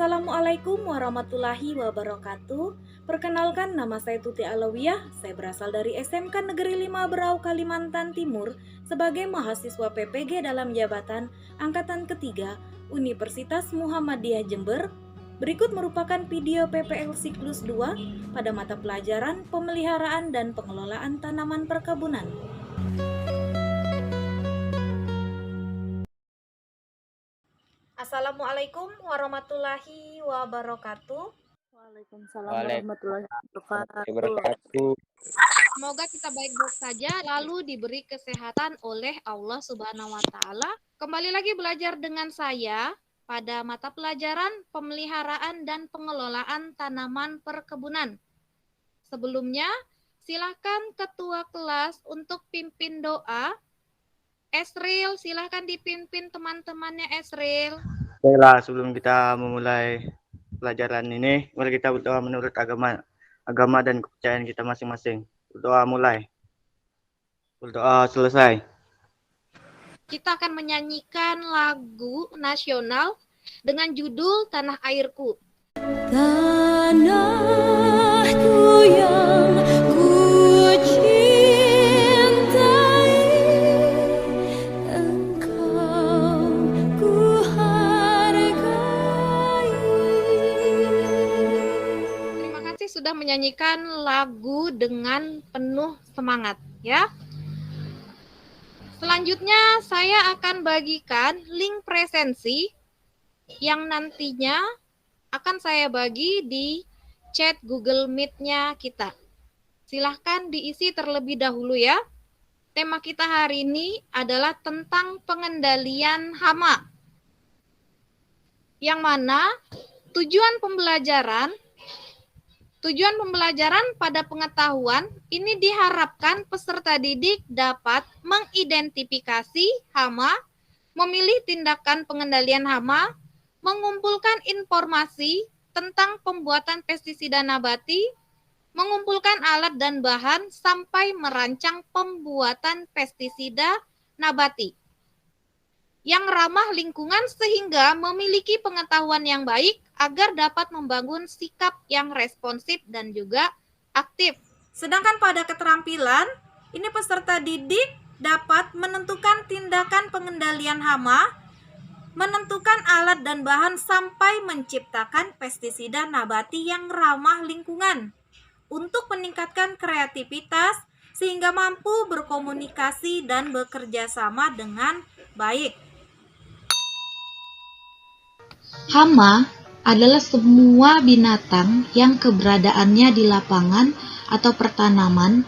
Assalamualaikum warahmatullahi wabarakatuh. Perkenalkan, nama saya Tuti Alawiyah. Saya berasal dari SMK Negeri 5 Berau, Kalimantan Timur sebagai mahasiswa PPG dalam jabatan Angkatan Ketiga Universitas Muhammadiyah Jember. Berikut merupakan video PPL Siklus 2 pada mata pelajaran Pemeliharaan dan Pengelolaan Tanaman Perkebunan. Assalamualaikum warahmatullahi wabarakatuh. Waalaikumsalam warahmatullahi wabarakatuh. Semoga kita baik-baik saja, lalu diberi kesehatan oleh Allah Subhanahu wa Ta'ala. Kembali lagi belajar dengan saya pada mata pelajaran Pemeliharaan dan Pengelolaan Tanaman Perkebunan. Sebelumnya, silakan ketua kelas untuk pimpin doa. Esril, silakan dipimpin teman-temannya Esril. Baiklah, sebelum kita memulai pelajaran ini, mari kita berdoa menurut agama dan kepercayaan kita masing-masing. Berdoa mulai. Berdoa selesai. Kita akan menyanyikan lagu nasional dengan judul Tanah Airku. Tanahku yang ku cintai, engkau ku hargai. Terima kasih sudah menyanyikan lagu dengan penuh semangat, ya. Selanjutnya saya akan bagikan link presensi yang nantinya akan saya bagi di chat Google Meet-nya kita. Silahkan diisi terlebih dahulu ya. Tema kita hari ini adalah tentang pengendalian hama. Yang mana tujuan pembelajaran pada pengetahuan ini diharapkan peserta didik dapat mengidentifikasi hama, memilih tindakan pengendalian hama, mengumpulkan informasi tentang pembuatan pestisida nabati, mengumpulkan alat dan bahan sampai merancang pembuatan pestisida nabati yang ramah lingkungan sehingga memiliki pengetahuan yang baik agar dapat membangun sikap yang responsif dan juga aktif. Sedangkan pada keterampilan, ini peserta didik dapat menentukan tindakan pengendalian hama, menentukan alat dan bahan sampai menciptakan pestisida nabati yang ramah lingkungan untuk meningkatkan kreativitas sehingga mampu berkomunikasi dan bekerja sama dengan baik. Hama adalah semua binatang yang keberadaannya di lapangan atau pertanaman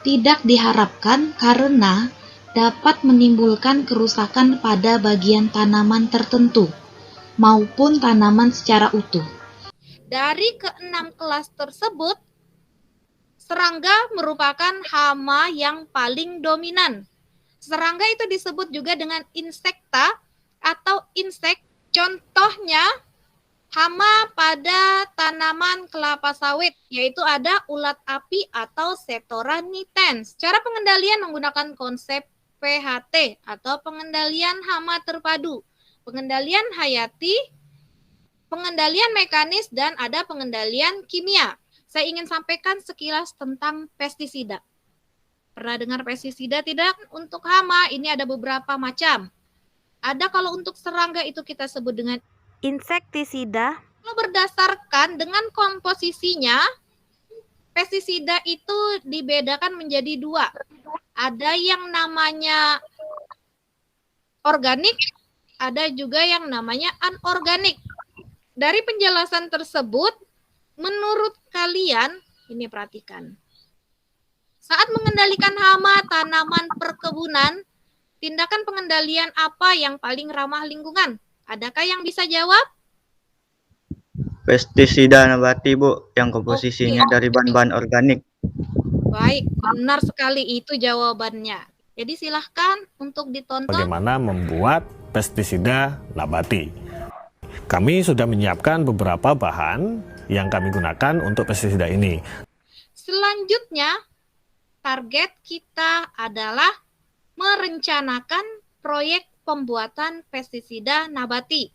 tidak diharapkan karena dapat menimbulkan kerusakan pada bagian tanaman tertentu maupun tanaman secara utuh. Dari keenam kelas tersebut, serangga merupakan hama yang paling dominan. Serangga itu disebut juga dengan insekta atau insek. Contohnya, hama pada tanaman kelapa sawit, yaitu ada ulat api atau Septora nitens. Cara pengendalian menggunakan konsep PHT atau pengendalian hama terpadu, pengendalian hayati, pengendalian mekanis, dan ada pengendalian kimia. Saya ingin sampaikan sekilas tentang pestisida. Pernah dengar pestisida tidak? Untuk hama ini ada beberapa macam. Ada kalau untuk serangga itu kita sebut dengan Insektisida. Kalau berdasarkan dengan komposisinya, pestisida itu dibedakan menjadi dua. Ada yang namanya organik, ada juga yang namanya anorganik. Dari penjelasan tersebut, menurut kalian, ini perhatikan. Saat mengendalikan hama tanaman perkebunan, tindakan pengendalian apa yang paling ramah lingkungan? Adakah yang bisa jawab? Pestisida nabati, Bu, yang komposisinya dari bahan-bahan organik. Baik, benar sekali itu jawabannya. Jadi silahkan untuk ditonton. Bagaimana membuat pestisida nabati. Kami sudah menyiapkan beberapa bahan yang kami gunakan untuk pestisida ini. Selanjutnya, target kita adalah merencanakan proyek pembuatan pestisida nabati.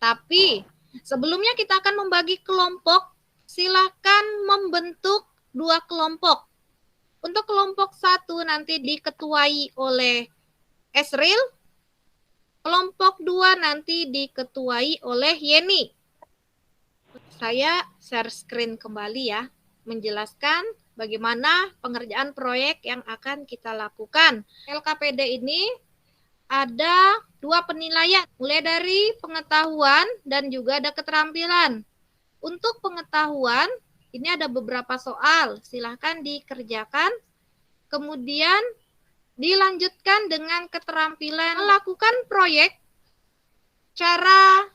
Tapi sebelumnya kita akan membagi kelompok. Silakan membentuk 2 kelompok. Untuk kelompok 1 nanti diketuai oleh Esril. Kelompok 2 nanti diketuai oleh Yeni. Saya share screen kembali ya, menjelaskan bagaimana pengerjaan proyek yang akan kita lakukan. LKPD ini ada 2 penilaian, mulai dari pengetahuan dan juga ada keterampilan. Untuk pengetahuan, ini ada beberapa soal, silahkan dikerjakan. Kemudian dilanjutkan dengan keterampilan melakukan proyek, cara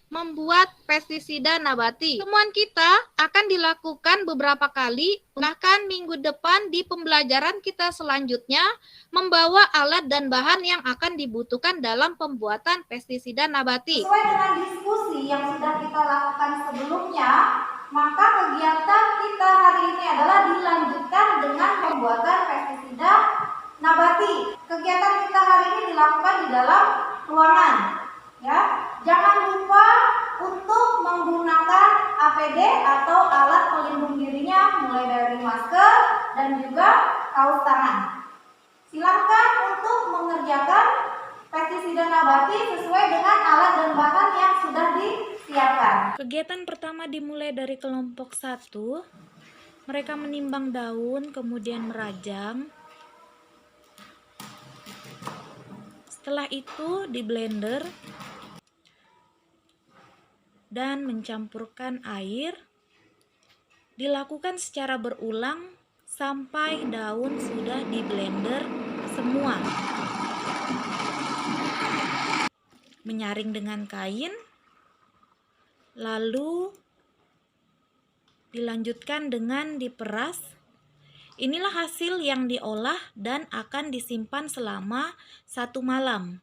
membuat pestisida nabati. Temuan kita akan dilakukan beberapa kali, bahkan minggu depan di pembelajaran kita selanjutnya membawa alat dan bahan yang akan dibutuhkan dalam pembuatan pestisida nabati. Sesuai dengan diskusi yang sudah kita lakukan sebelumnya, maka kegiatan kita hari ini adalah dilanjutkan dengan pembuatan pestisida nabati. Kegiatan kita hari ini dilakukan di dalam ruangan. Ya, jangan lupa untuk menggunakan APD atau alat pelindung dirinya, mulai dari masker dan juga kaos tangan. Silakan untuk mengerjakan pestisida nabati sesuai dengan alat dan bahan yang sudah disiapkan. Kegiatan pertama dimulai dari kelompok 1. Mereka menimbang daun, kemudian merajang. Setelah itu di blender dan mencampurkan air. Dilakukan secara berulang sampai daun sudah di blender semua. Menyaring dengan kain, lalu dilanjutkan dengan diperas. Inilah hasil yang diolah dan akan disimpan selama 1 malam.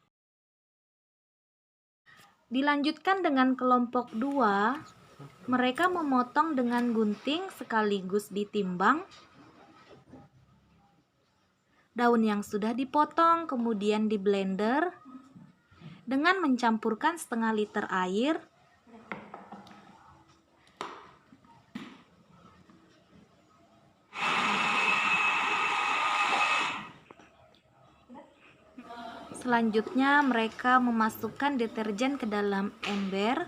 Dilanjutkan dengan kelompok 2, mereka memotong dengan gunting sekaligus ditimbang. Daun yang sudah dipotong kemudian di blender dengan mencampurkan setengah liter air. Selanjutnya mereka memasukkan deterjen ke dalam ember.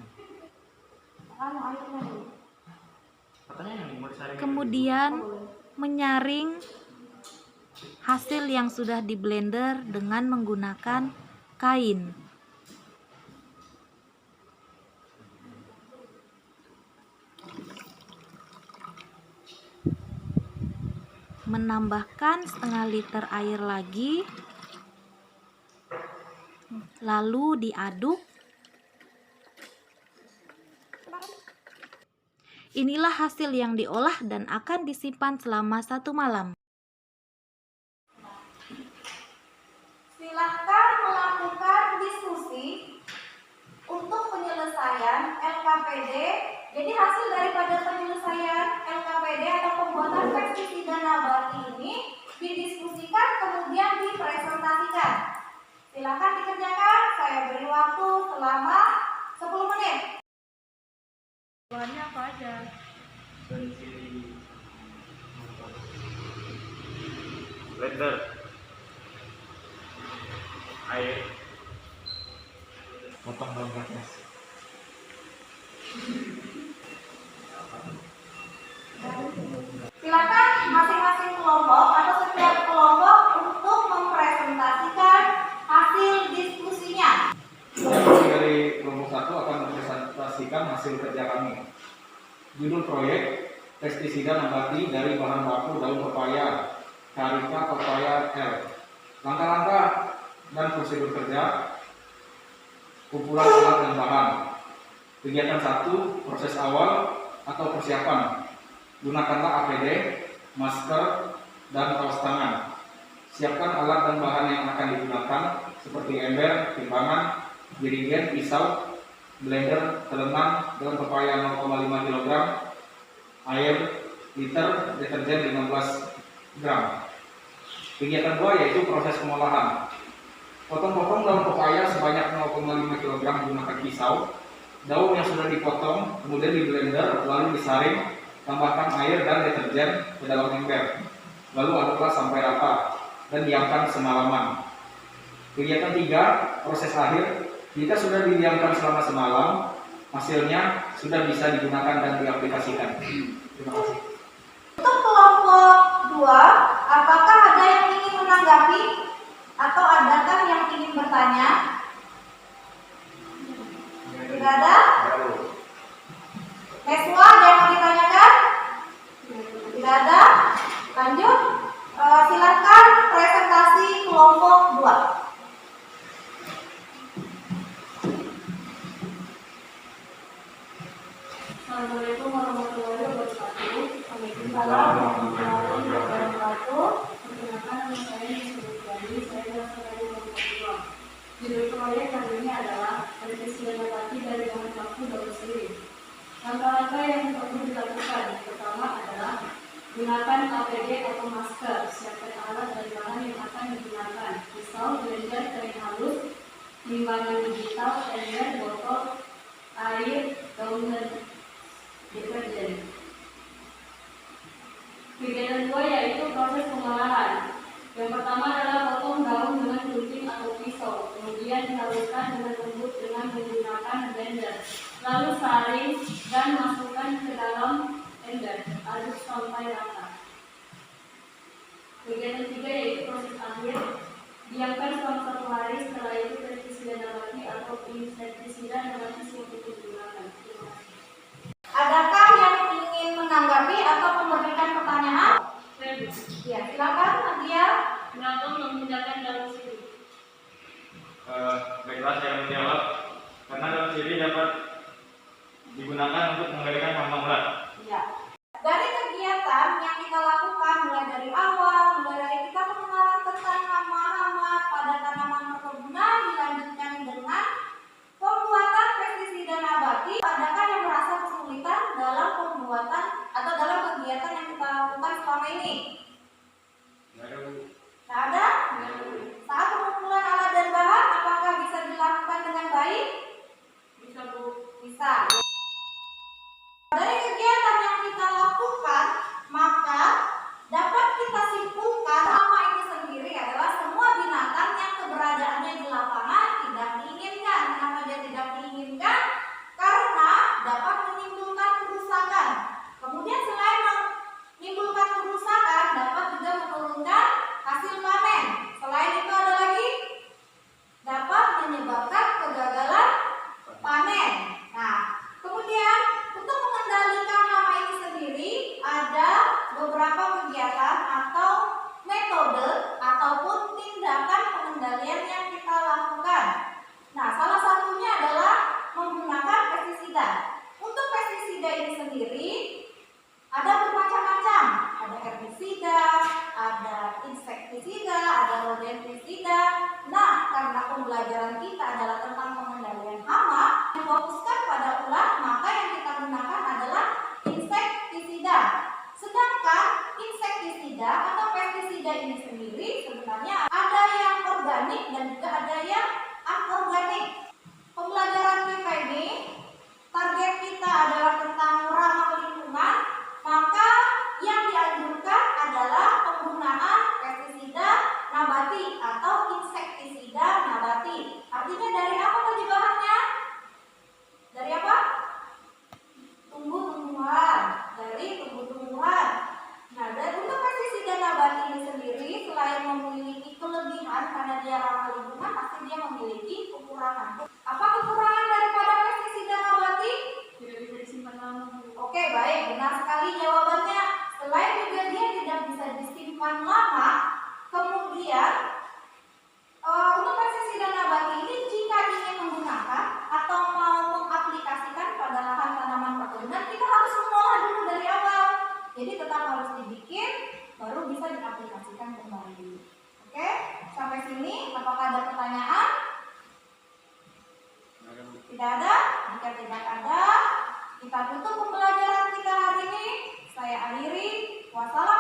Kemudian menyaring hasil yang sudah di blender dengan menggunakan kain. Menambahkan setengah liter air lagi. Lalu diaduk. Inilah hasil yang diolah dan akan disimpan selama 1 malam. Silakan melakukan diskusi untuk penyelesaian LKPD. Jadi hasil daripada penyelesaian LKPD atau pembuatan pestisida nabati ini didiskusikan kemudian dipresentasikan. Silakan dikerjakan, saya beri waktu selama 10 menit. Bahannya apa aja? Blender, air, Potong daun kaktus. Silakan masing-masing kelompok atau setiap kelompok untuk mempresentasikan hasil diskusinya. Dari kelompok 1 akan mempresentasikan hasil kerja kami. Judul proyek pestisida nabati dari bahan baku daun pepaya, Carica pepaya L. Langkah-langkah dan prosedur kerja, kumpulan alat dan bahan. Kegiatan 1, proses awal atau persiapan. Gunakanlah APD, masker, dan kaos tangan. Siapkan alat dan bahan yang akan digunakan seperti ember, timbangan, jerigen, pisau, blender, telenan, daun pepaya 0,5 kg, air liter, deterjen 15 gram. Kegiatan 2 yaitu proses pengolahan. Potong-potong daun pepaya sebanyak 0,5 kg menggunakan pisau, daun yang sudah dipotong, kemudian di blender, lalu disaring, tambahkan air dan deterjen ke dalam ember. Lalu aduklah sampai rata dan diamkan semalaman. Kegiatan 3, proses akhir. Jika sudah didiamkan selama semalam, hasilnya sudah bisa digunakan dan diaplikasikan. Terima kasih. Untuk kelompok 2, apakah ada yang ingin menanggapi atau adakah yang ingin bertanya? Tidak ada? Meswa, ada yang mau ditanyakan? Tidak ada? Lanjut. Silakan presentasi kelompok 2. Assalamualaikum warahmatullahi wabarakatuh. Waalaikumsalam warahmatullahi wabarakatuh. Perkenalkan, nama saya Yusuf Gani. Saya berasal dari kelompok 2. Judul proyek kali ini adalah pestisida nabati dari bahan baku daun sirih. Langkah-langkah yang perlu dilakukan pertama adalah gunakan APD atau masker. Siapkan alat dan bahan yang akan digunakan. Pisau, blender, kering halus, timbangan digital, ember, botol, air, daun dan deterjen. Kegiatan 2 yaitu proses pengolahan. Yang pertama adalah potong daun dengan gunting atau pisau, kemudian dihaluskan dengan lembut dengan menggunakan blender, lalu saring dan masukkan ke dalam ember, aduk sampai rata. Kegiatan 3 yaitu proses akhir. Diamkan selama 1 hari, setelah itu pestisida nabati atau insektisida nabati siap untuk digunakan. Terima kasih. Adakah yang ingin menanggapi atau memberikan pertanyaan? Ya, silakan Nadia. Kenapa menggunakan daun sirih? Baiklah, saya menjawab. Karena daun sirih dapat digunakan untuk mengeringkan hama ulat. Ya. Dari kegiatan yang kita lakukan mulai dari awal, mulai dari kita pengenalan tentang hama-hama pada tanaman perkebunan, dilanjutkan dengan pembuatan pestisida nabati. Adakah yang merasa kesulitan dalam pembuatan atau dalam kegiatan yang kita lakukan selama ini? Tidak ada? Saat pengumpulan alat dan bahan, apakah bisa dilakukan dengan baik? Bisa, Bu. Bisa. Dari kegiatan yang kita lakukan, maka dapat kita simpulkan hama ini sendiri adalah semua binatang yang keberadaannya di lapangan tidak diinginkan. Kenapa dia tidak diinginkan? Karena dapat menimbulkan kerusakan. Kemudian selain menimbulkan kerusakan, dapat juga menurunkan hasil panen. Selain itu ada lagi dapat menyebabkan kegagalan panen. Nah, kemudian untuk mengendalikan hama ini sendiri ada beberapa kegiatan atau metode ataupun tindakan pengendalian yang kita lakukan. Nah, salah satunya adalah menggunakan pestisida. Untuk pestisida ini sendiri ada bermacam-macam. Ada herbisida, ada insektisida, ada rodentisida. Nah, karena pembelajaran kita adalah tentang pengendalian hama, difokuskan pada ulat, maka yang kita gunakan adalah insektisida. Sedangkan insektisida atau pestisida ini sendiri sebenarnya ada yang organik dan juga ada yang anorganik. Pembelajaran kita ini target kita adalah tentang ramah lingkungan, maka yang dianjurkan adalah penggunaan pestisida nabati atau insektisida nabati. Artinya dari apa tadi bahannya? Dari apa? Tumbuh-tumbuhan. Dari tumbuh-tumbuhan. Nah, dan untuk pestisida nabati ini sendiri selain memiliki kelebihan karena dia ramah lingkungan, pasti dia memiliki kekurangan. Apa kekurangan daripada pestisida nabati? Tidak bisa disimpan lama, Bu. Oke, baik, benar sekali jawabannya. Selain juga dia tidak bisa disimpan lama, kemudian untuk pestisida nabati ini jika ingin menggunakan atau mau mengaplikasikan pada lahan tanaman perkebunan, kita harus mengolah dulu dari awal. Jadi tetap harus dibikin, baru bisa diaplikasikan kembali. Oke, sampai sini apakah ada pertanyaan? Tidak ada? Jika tidak ada, kita tutup pembelajaran kita hari ini. Saya akhiri. Wassalamualaikum.